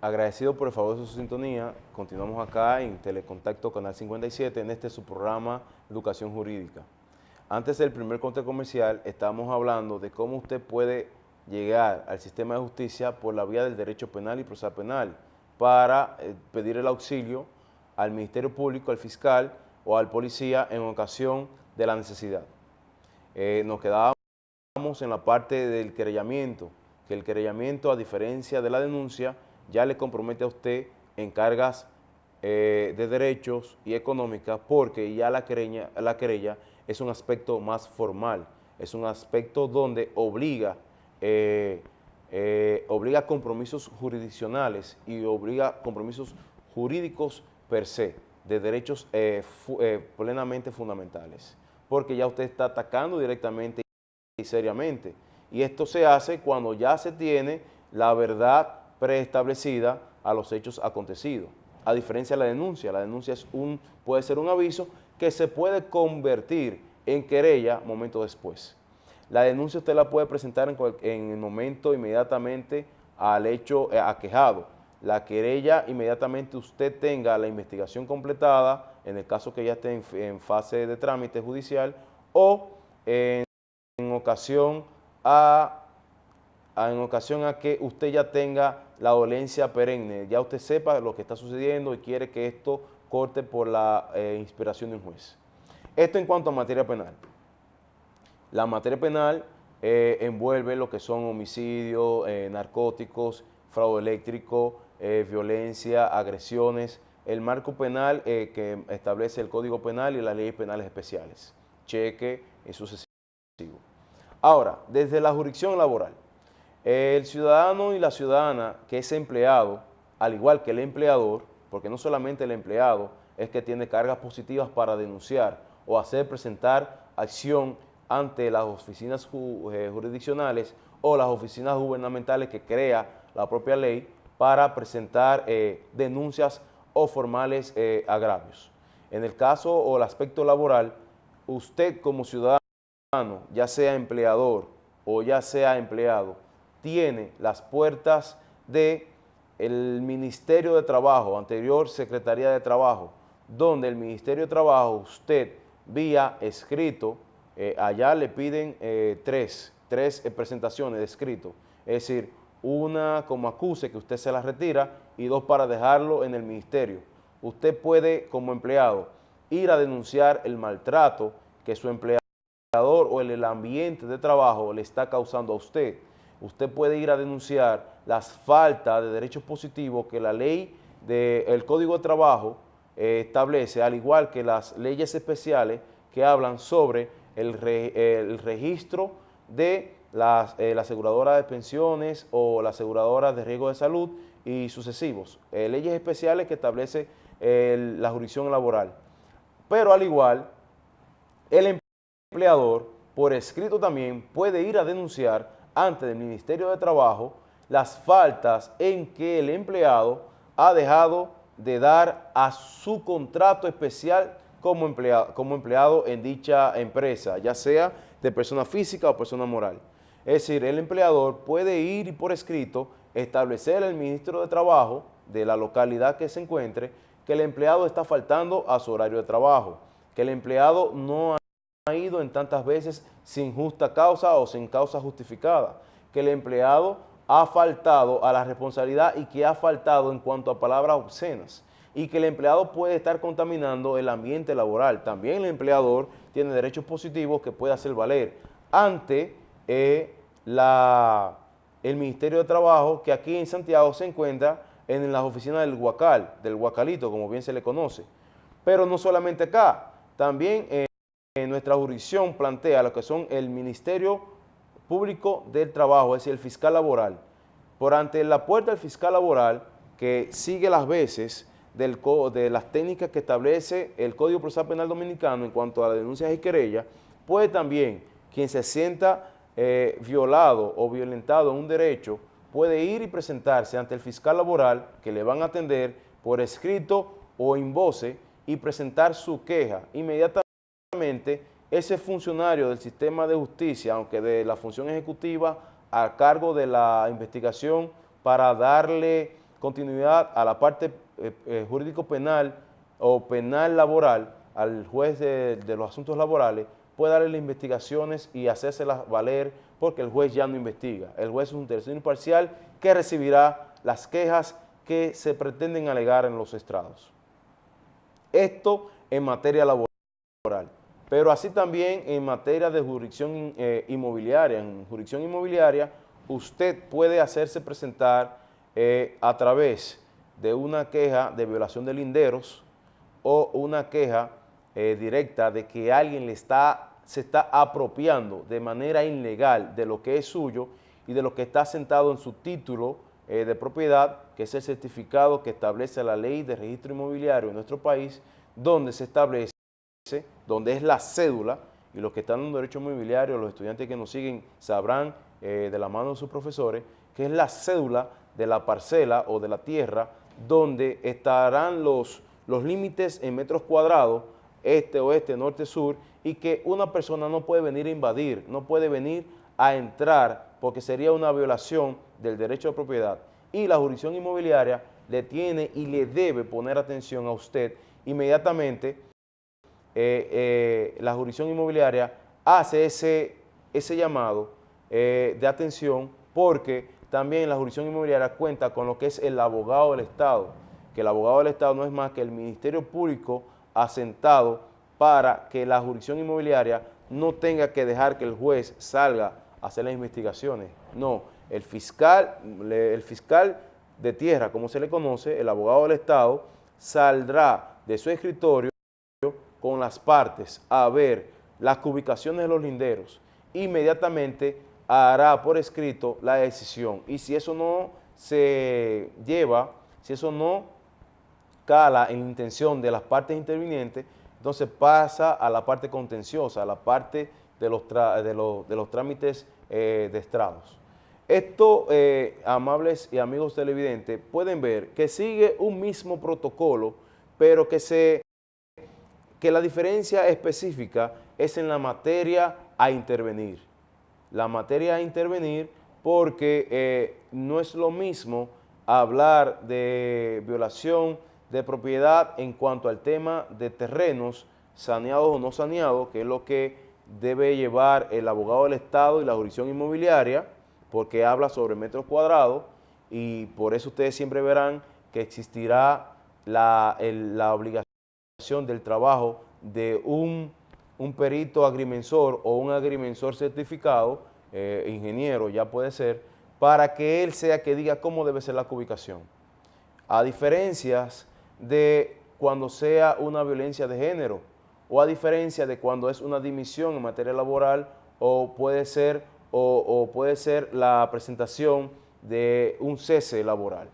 Agradecido por el favor de su sintonía, continuamos acá en Telecontacto Canal 57 en este su programa Educación Jurídica. Antes del primer corte comercial estábamos hablando de cómo usted puede llegar al sistema de justicia por la vía del derecho penal y procesal penal para pedir el auxilio al Ministerio Público, al fiscal o al policía en ocasión de la necesidad. Nos quedábamos en la parte del querellamiento, que el querellamiento, a diferencia de la denuncia, ya le compromete a usted en cargas de derechos y económicas, porque ya la querella es un aspecto más formal, es un aspecto donde obliga compromisos jurisdiccionales y obliga compromisos jurídicos per se, de derechos plenamente fundamentales, porque ya usted está atacando directamente y seriamente, y esto se hace cuando ya se tiene la verdad preestablecida a los hechos acontecidos. A diferencia de la denuncia puede ser un aviso que se puede convertir en querella momento después. La denuncia usted la puede presentar en el momento inmediatamente al hecho aquejado. La querella inmediatamente usted tenga la investigación completada, en el caso que ya esté en fase de trámite judicial, o en ocasión a que usted ya tenga la dolencia perenne, ya usted sepa lo que está sucediendo y quiere que esto corte por la inspiración de un juez. Esto en cuanto a materia penal. La materia penal envuelve lo que son homicidios, narcóticos, fraude eléctrico, violencia, agresiones, el marco penal que establece el Código Penal y las leyes penales especiales, cheque y sucesivo. Ahora, desde la jurisdicción laboral, el ciudadano y la ciudadana que es empleado, al igual que el empleador, porque no solamente el empleado es que tiene cargas positivas para denunciar o hacer presentar acción ante las oficinas jurisdiccionales o las oficinas gubernamentales que crea la propia ley para presentar denuncias o formales agravios. En el caso o el aspecto laboral, usted como ciudadano, ya sea empleador o ya sea empleado, tiene las puertas del Ministerio de Trabajo, anterior Secretaría de Trabajo, donde el Ministerio de Trabajo, usted vía escrito, allá le piden tres presentaciones de escrito, es decir, una como acuse que usted se la retira y dos para dejarlo en el ministerio. Usted puede como empleado ir a denunciar el maltrato que su empleador o el ambiente de trabajo le está causando a usted. Usted puede ir a denunciar las faltas de derechos positivos que la ley del Código de Trabajo establece, al igual que las leyes especiales que hablan sobre el registro de la aseguradora de pensiones o la aseguradora de riesgo de salud y sucesivos. Leyes especiales que establece la jurisdicción laboral. Pero al igual, el empleador, por escrito también, puede ir a denunciar ante el Ministerio de Trabajo las faltas en que el empleado ha dejado de dar a su contrato especial como empleado en dicha empresa, ya sea de persona física o persona moral. Es decir, el empleador puede ir y por escrito establecer al ministro de Trabajo de la localidad que se encuentre que el empleado está faltando a su horario de trabajo, que el empleado no ha ido en tantas veces sin justa causa o sin causa justificada, que el empleado ha faltado a la responsabilidad y que ha faltado en cuanto a palabras obscenas, y que el empleado puede estar contaminando el ambiente laboral. También el empleador tiene derechos positivos que puede hacer valer ante el Ministerio de Trabajo, que aquí en Santiago se encuentra en las oficinas del Guacal, del Guacalito, como bien se le conoce. Pero no solamente acá, también en nuestra jurisdicción plantea lo que son el Ministerio Público del Trabajo, es decir, el fiscal laboral. Por ante la puerta del fiscal laboral, que sigue las veces de las técnicas que establece el Código Procesal Penal Dominicano en cuanto a las denuncias y querellas, puede también quien se sienta violado o violentado en un derecho, puede ir y presentarse ante el fiscal laboral, que le van a atender por escrito o en voce, y presentar su queja. Inmediatamente, ese funcionario del sistema de justicia, aunque de la función ejecutiva, a cargo de la investigación para darle continuidad a la parte jurídico penal o penal laboral, al juez de los asuntos laborales, puede darle las investigaciones y hacérselas valer porque el juez ya no investiga. El juez es un tercero imparcial que recibirá las quejas que se pretenden alegar en los estrados. Esto en materia laboral, pero así también en materia de jurisdicción inmobiliaria. En jurisdicción inmobiliaria usted puede hacerse presentar a través de una queja de violación de linderos o una queja directa de que alguien se está apropiando de manera ilegal de lo que es suyo y de lo que está sentado en su título de propiedad, que es el certificado que establece la ley de registro inmobiliario en nuestro país, donde se establece, donde es la cédula, y los que están en derecho inmobiliario, los estudiantes que nos siguen sabrán de la mano de sus profesores, que es la cédula de la parcela o de la tierra, donde estarán los límites en metros cuadrados, este, oeste, norte, sur, y que una persona no puede venir a invadir, no puede venir a entrar, porque sería una violación del derecho de propiedad. Y la jurisdicción inmobiliaria le tiene y le debe poner atención a usted inmediatamente. La jurisdicción inmobiliaria hace ese llamado de atención, porque también la jurisdicción inmobiliaria cuenta con lo que es el abogado del Estado, que el abogado del Estado no es más que el Ministerio Público asentado para que la jurisdicción inmobiliaria no tenga que dejar que el juez salga a hacer las investigaciones. No, el fiscal de tierra, como se le conoce, el abogado del Estado, saldrá de su escritorio con las partes a ver las ubicaciones de los linderos. Inmediatamente hará por escrito la decisión. Y si eso no se lleva, si eso no cala en la intención de las partes intervinientes, entonces pasa a la parte contenciosa, a la parte de los trámites de estrados. Esto, amables y amigos televidentes, pueden ver que sigue un mismo protocolo, pero que la diferencia específica es en la materia a intervenir. La materia a intervenir, porque no es lo mismo hablar de violación de propiedad en cuanto al tema de terrenos saneados o no saneados, que es lo que debe llevar el abogado del Estado y la jurisdicción inmobiliaria, porque habla sobre metros cuadrados, y por eso ustedes siempre verán que existirá la obligación del trabajo de un perito agrimensor o un agrimensor certificado, ingeniero ya puede ser, para que él sea que diga cómo debe ser la ubicación. A diferencias de cuando sea una violencia de género, o a diferencia de cuando es una dimisión en materia laboral, o puede ser la presentación de un cese laboral.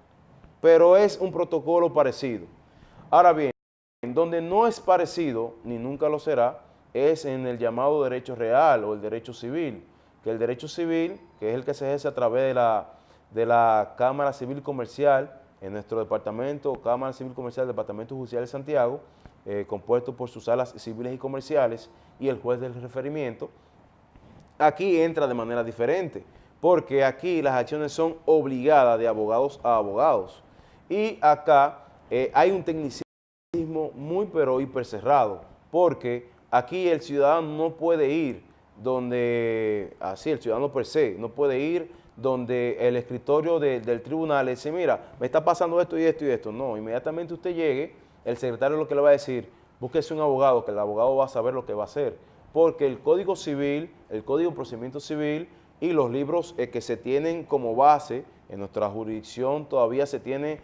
Pero es un protocolo parecido. Ahora bien, en donde no es parecido, ni nunca lo será, es en el llamado derecho real o el derecho civil, que el derecho civil, que es el que se ejerce a través de la Cámara Civil Comercial en nuestro departamento, Cámara Civil Comercial del Departamento Judicial de Santiago, compuesto por sus salas civiles y comerciales y el juez del referimiento. Aquí entra de manera diferente, porque aquí las acciones son obligadas de abogados a abogados, y acá hay un tecnicismo muy pero hiper cerrado, porque aquí el ciudadano no puede ir donde, así el ciudadano per se, no puede ir donde el escritorio del tribunal le dice, mira, me está pasando esto y esto y esto. No, inmediatamente usted llegue, el secretario lo que le va a decir, búsquese un abogado, que el abogado va a saber lo que va a hacer, porque el Código Civil, el Código de Procedimiento Civil y los libros que se tienen como base en nuestra jurisdicción, todavía se tiene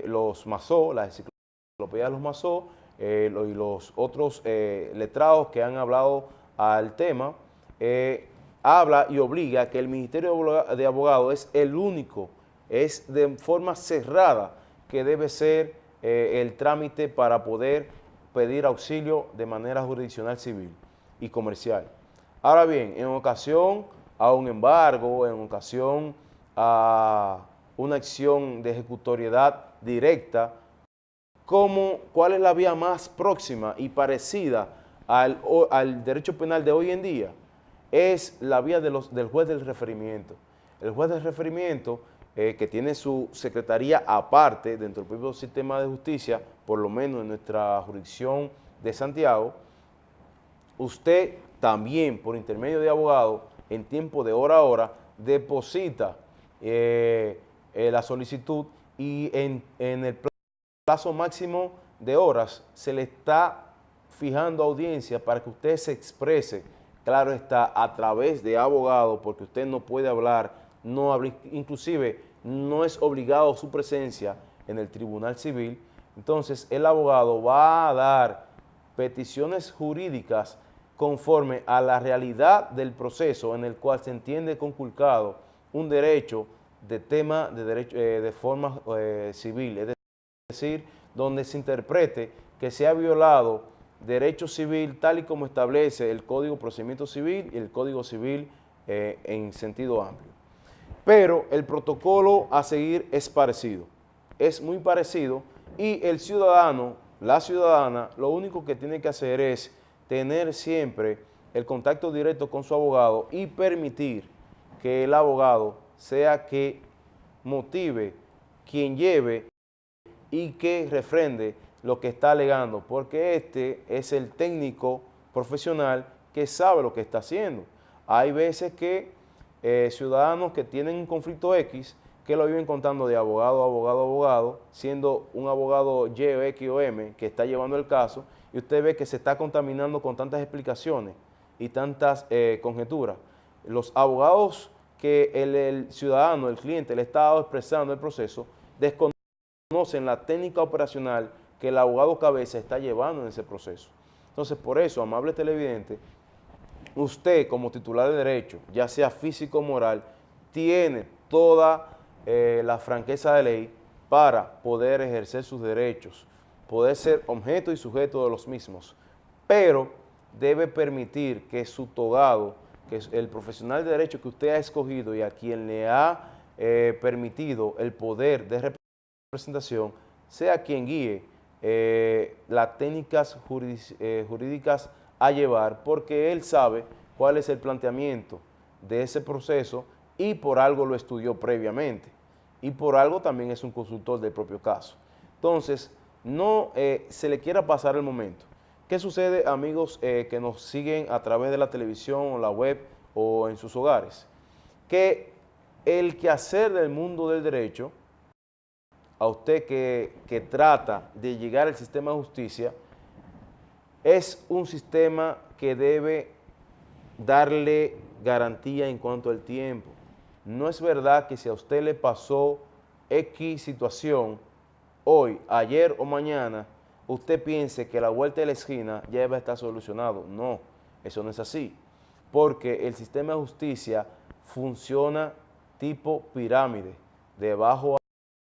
los MASO, las enciclopedias de los MASO, y los otros letrados que han hablado al tema, habla y obliga que el Ministerio de Abogados es el único, es de forma cerrada que debe ser el trámite para poder pedir auxilio de manera jurisdiccional civil y comercial. Ahora bien, en ocasión a un embargo, en ocasión a una acción de ejecutoriedad directa, ¿cuál es la vía más próxima y parecida al derecho penal de hoy en día? Es la vía del juez del referimiento. El juez del referimiento que tiene su secretaría aparte dentro del propio sistema de justicia, por lo menos en nuestra jurisdicción de Santiago, usted también por intermedio de abogado, en tiempo de hora a hora, deposita la solicitud y en el plazo máximo de horas se le está fijando audiencia para que usted se exprese, claro está, a través de abogado, porque usted no puede hablar, no habla, inclusive no es obligado su presencia en el tribunal civil. Entonces el abogado va a dar peticiones jurídicas conforme a la realidad del proceso en el cual se entiende conculcado un derecho de tema de, derecho, de forma civil, es decir, donde se interprete que se ha violado derecho civil tal y como establece el Código de Procedimiento Civil y el Código Civil en sentido amplio. Pero el protocolo a seguir es parecido, es muy parecido, y el ciudadano, la ciudadana, lo único que tiene que hacer es tener siempre el contacto directo con su abogado y permitir que el abogado sea que motive, quien lleve y que refrende lo que está alegando, porque este es el técnico profesional que sabe lo que está haciendo. Hay veces que ciudadanos que tienen un conflicto X, que lo viven contando de abogado a abogado a abogado, siendo un abogado Y o X o M que está llevando el caso, y usted ve que se está contaminando con tantas explicaciones y tantas conjeturas. Los abogados que el ciudadano, el cliente, le está expresando el proceso, desconocen la técnica operacional que el abogado cabeza está llevando en ese proceso. Entonces, por eso, amable televidente, usted como titular de derecho, ya sea físico o moral, tiene toda la franqueza de ley para poder ejercer sus derechos, poder ser objeto y sujeto de los mismos, pero debe permitir que su togado, que es el profesional de derecho que usted ha escogido y a quien le ha permitido el poder de representación, sea quien guíe las técnicas jurídicas a llevar, porque él sabe cuál es el planteamiento de ese proceso y por algo lo estudió previamente y por algo también es un consultor del propio caso. Entonces, no se le quiera pasar el momento. ¿Qué sucede, amigos que nos siguen a través de la televisión o la web o en sus hogares? Que el quehacer del mundo del derecho, a usted que trata de llegar al sistema de justicia, es un sistema que debe darle garantía en cuanto al tiempo. No es verdad que si a usted le pasó X situación hoy, ayer o mañana, usted piense que la vuelta de la esquina ya va a estar solucionado. No, eso no es así, porque el sistema de justicia funciona tipo pirámide, de abajo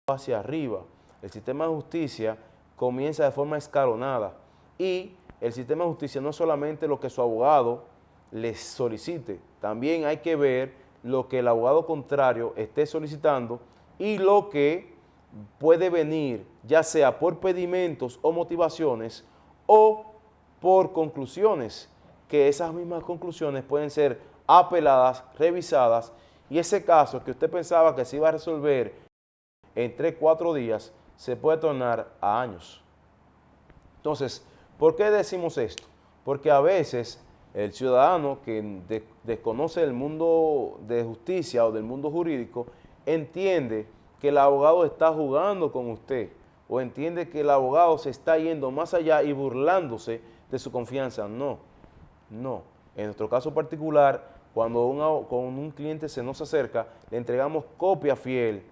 hacia arriba. El sistema de justicia comienza de forma escalonada y el sistema de justicia no es solamente lo que su abogado les solicite, también hay que ver lo que el abogado contrario esté solicitando y lo que puede venir, ya sea por pedimentos o motivaciones o por conclusiones, que esas mismas conclusiones pueden ser apeladas, revisadas, y ese caso que usted pensaba que se iba a resolver en 3 o 4 días, se puede tornar a años. Entonces, ¿por qué decimos esto? Porque a veces el ciudadano que desconoce el mundo de justicia o del mundo jurídico entiende que el abogado está jugando con usted o entiende que el abogado se está yendo más allá y burlándose de su confianza. No, no. En nuestro caso particular, cuando un cliente se nos acerca, le entregamos copia fiel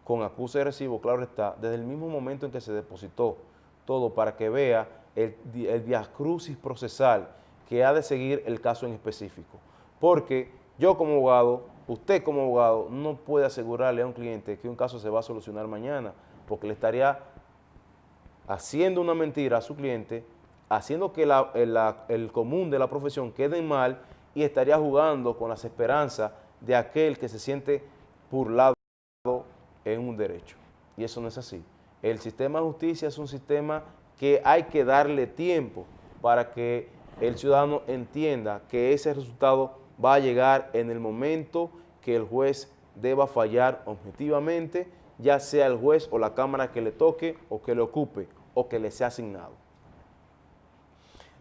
con acuse de recibo, claro está, desde el mismo momento en que se depositó todo, para que vea el viacrucis procesal que ha de seguir el caso en específico. Porque yo como abogado, usted como abogado, no puede asegurarle a un cliente que un caso se va a solucionar mañana, porque le estaría haciendo una mentira a su cliente, haciendo que el común de la profesión quede mal y estaría jugando con las esperanzas de aquel que se siente burlado en un derecho. Y eso no es así. El sistema de justicia es un sistema que hay que darle tiempo para que el ciudadano entienda que ese resultado va a llegar en el momento que el juez deba fallar objetivamente, ya sea el juez o la Cámara que le toque o que le ocupe o que le sea asignado.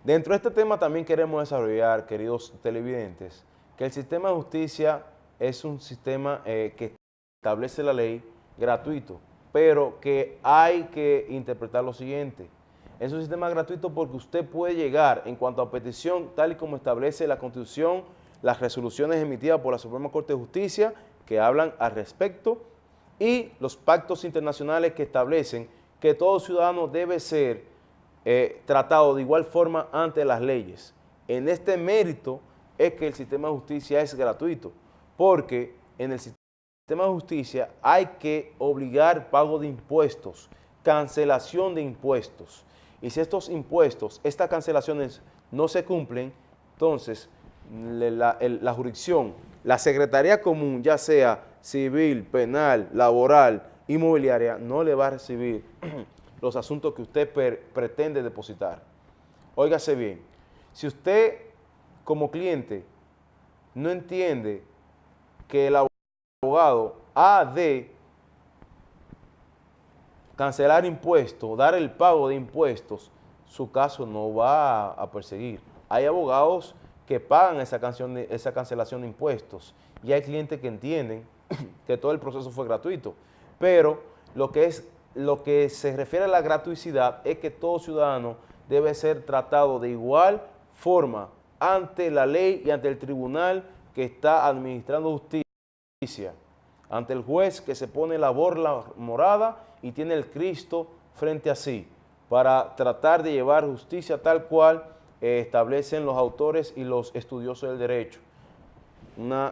Dentro de este tema también queremos desarrollar, queridos televidentes, que el sistema de justicia es un sistema que establece la ley gratuito, pero que hay que interpretar lo siguiente. Es un sistema gratuito porque usted puede llegar en cuanto a petición, tal y como establece la Constitución, las resoluciones emitidas por la Suprema Corte de Justicia que hablan al respecto y los pactos internacionales que establecen que todo ciudadano debe ser tratado de igual forma ante las leyes. En este mérito es que el sistema de justicia es gratuito, porque en el sistema de justicia hay que obligar pago de impuestos, cancelación de impuestos. Y si estos impuestos, estas cancelaciones no se cumplen, entonces la jurisdicción, la Secretaría Común, ya sea civil, penal, laboral, inmobiliaria, no le va a recibir los asuntos que usted pretende depositar. Óigase bien, si usted como cliente no entiende que el abogado ha de cancelar impuestos, dar el pago de impuestos, su caso no va a perseguir. Hay abogados que pagan esa cancelación de impuestos y hay clientes que entienden que todo el proceso fue gratuito, pero lo que se refiere a la gratuidad es que todo ciudadano debe ser tratado de igual forma ante la ley y ante el tribunal que está administrando justicia, ante el juez que se pone la borla morada y tiene el Cristo frente a sí, para tratar de llevar justicia tal cual establecen los autores y los estudiosos del derecho.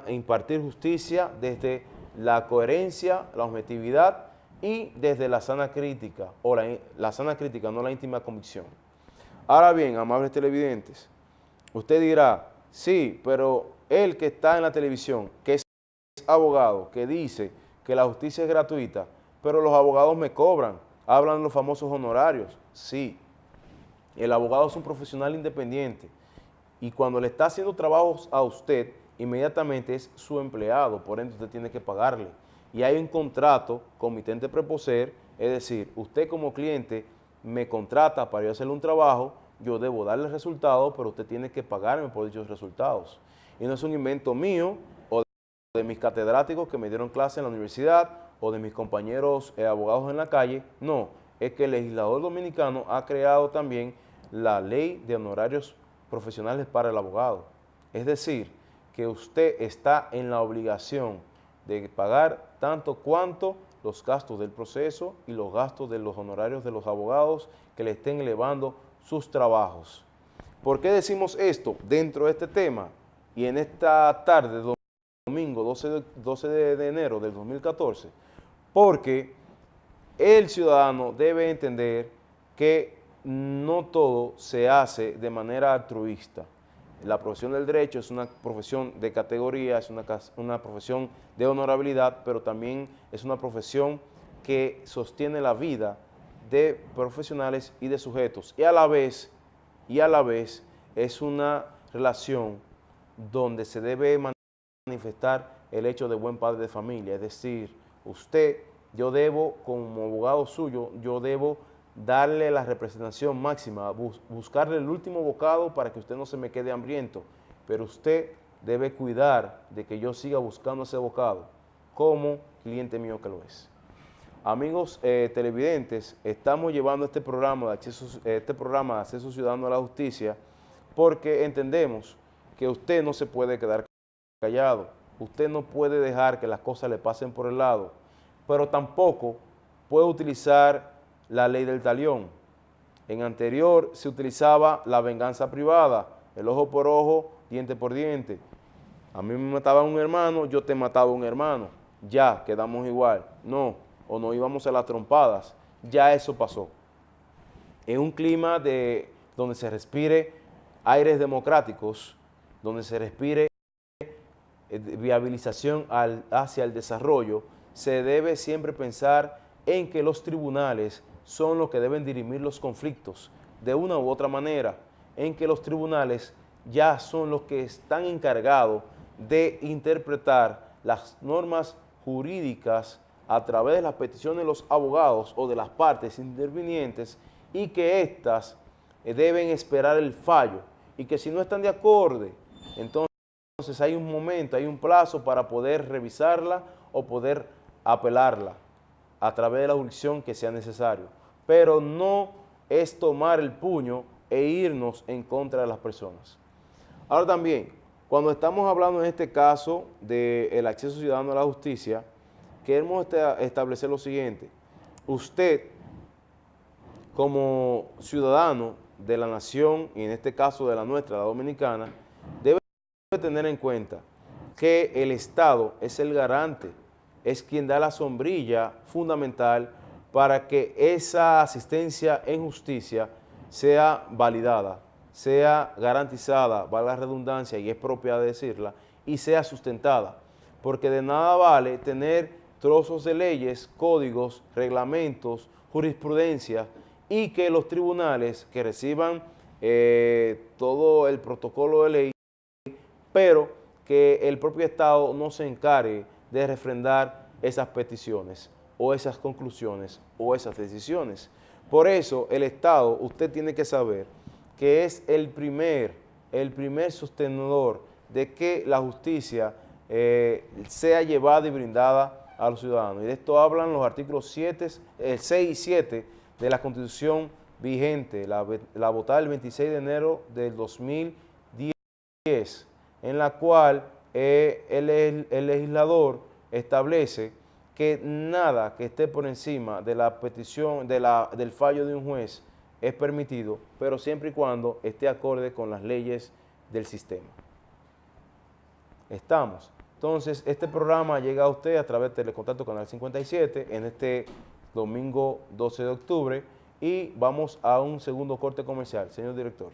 Impartir justicia desde la coherencia, la objetividad y desde la sana crítica, o la sana crítica, no la íntima convicción. Ahora bien, amables televidentes, usted dirá, sí, pero el que está en la televisión, que es abogado, que dice que la justicia es gratuita, pero los abogados me cobran, hablan de los famosos honorarios. Sí, el abogado es un profesional independiente y cuando le está haciendo trabajos a usted, inmediatamente es su empleado, por ende usted tiene que pagarle. Y hay un contrato comitente preposer, es decir, usted como cliente me contrata para yo hacerle un trabajo, yo debo darle resultados, pero usted tiene que pagarme por dichos resultados. Y no es un invento mío o de mis catedráticos que me dieron clase en la universidad o de mis compañeros abogados en la calle, no, es que el legislador dominicano ha creado también la ley de honorarios profesionales para el abogado. Es decir, que usted está en la obligación de pagar tanto cuanto los gastos del proceso y los gastos de los honorarios de los abogados que le estén elevando sus trabajos. ¿Por qué decimos esto dentro de este tema? Y en esta tarde, domingo 12 de enero del 2014, porque el ciudadano debe entender que no todo se hace de manera altruista. La profesión del derecho es una profesión de categoría, es una profesión de honorabilidad, pero también es una profesión que sostiene la vida de profesionales y de sujetos. Y a la vez es una relación donde se debe manifestar el hecho de buen padre de familia. Es decir, yo debo, como abogado suyo, yo debo darle la representación máxima, buscarle el último bocado para que usted no se me quede hambriento, pero usted debe cuidar de que yo siga buscando ese bocado como cliente mío que lo es. Amigos televidentes, estamos llevando este programa de acceso ciudadano a la justicia porque entendemos que usted no se puede quedar callado, usted no puede dejar que las cosas le pasen por el lado, pero tampoco puede utilizar la ley del talión. En anterior se utilizaba la venganza privada, el ojo por ojo, diente por diente. A mí me mataba un hermano, yo te mataba un hermano, ya quedamos igual. No, o no íbamos a las trompadas, ya eso pasó. En un clima donde se respire aires democráticos, donde se respire viabilización hacia el desarrollo, se debe siempre pensar en que los tribunales son los que deben dirimir los conflictos de una u otra manera, en que los tribunales ya son los que están encargados de interpretar las normas jurídicas a través de las peticiones de los abogados o de las partes intervinientes y que éstas deben esperar el fallo y que si no están de acuerdo, entonces hay un momento, hay un plazo para poder revisarla o poder apelarla a través de la jurisdicción que sea necesario. Pero no es tomar el puño e irnos en contra de las personas. Ahora también, cuando estamos hablando en este caso del acceso ciudadano a la justicia, queremos establecer lo siguiente. Usted, como ciudadano de la nación, y en este caso de la nuestra, la dominicana, debe tener en cuenta que el Estado es el garante, es quien da la sombrilla fundamental para que esa asistencia en justicia sea validada, sea garantizada, valga la redundancia y es propia de decirla, y sea sustentada. Porque de nada vale tener trozos de leyes, códigos, reglamentos, jurisprudencia y que los tribunales que reciban todo el protocolo de ley, pero que el propio Estado no se encargue de refrendar esas peticiones o esas conclusiones o esas decisiones. Por eso el Estado, usted tiene que saber que es el primer sostenedor de que la justicia sea llevada y brindada a los ciudadanos. Y de esto hablan los artículos 6 y 7 de la Constitución vigente, la votada el 26 de enero del 2010, en la cual el legislador establece que nada que esté por encima de la petición, del fallo de un juez es permitido, pero siempre y cuando esté acorde con las leyes del sistema. ¿Estamos? Entonces, este programa llega a usted a través de Telecontacto Canal 57 en este domingo 12 de octubre y vamos a un segundo corte comercial. Señor director.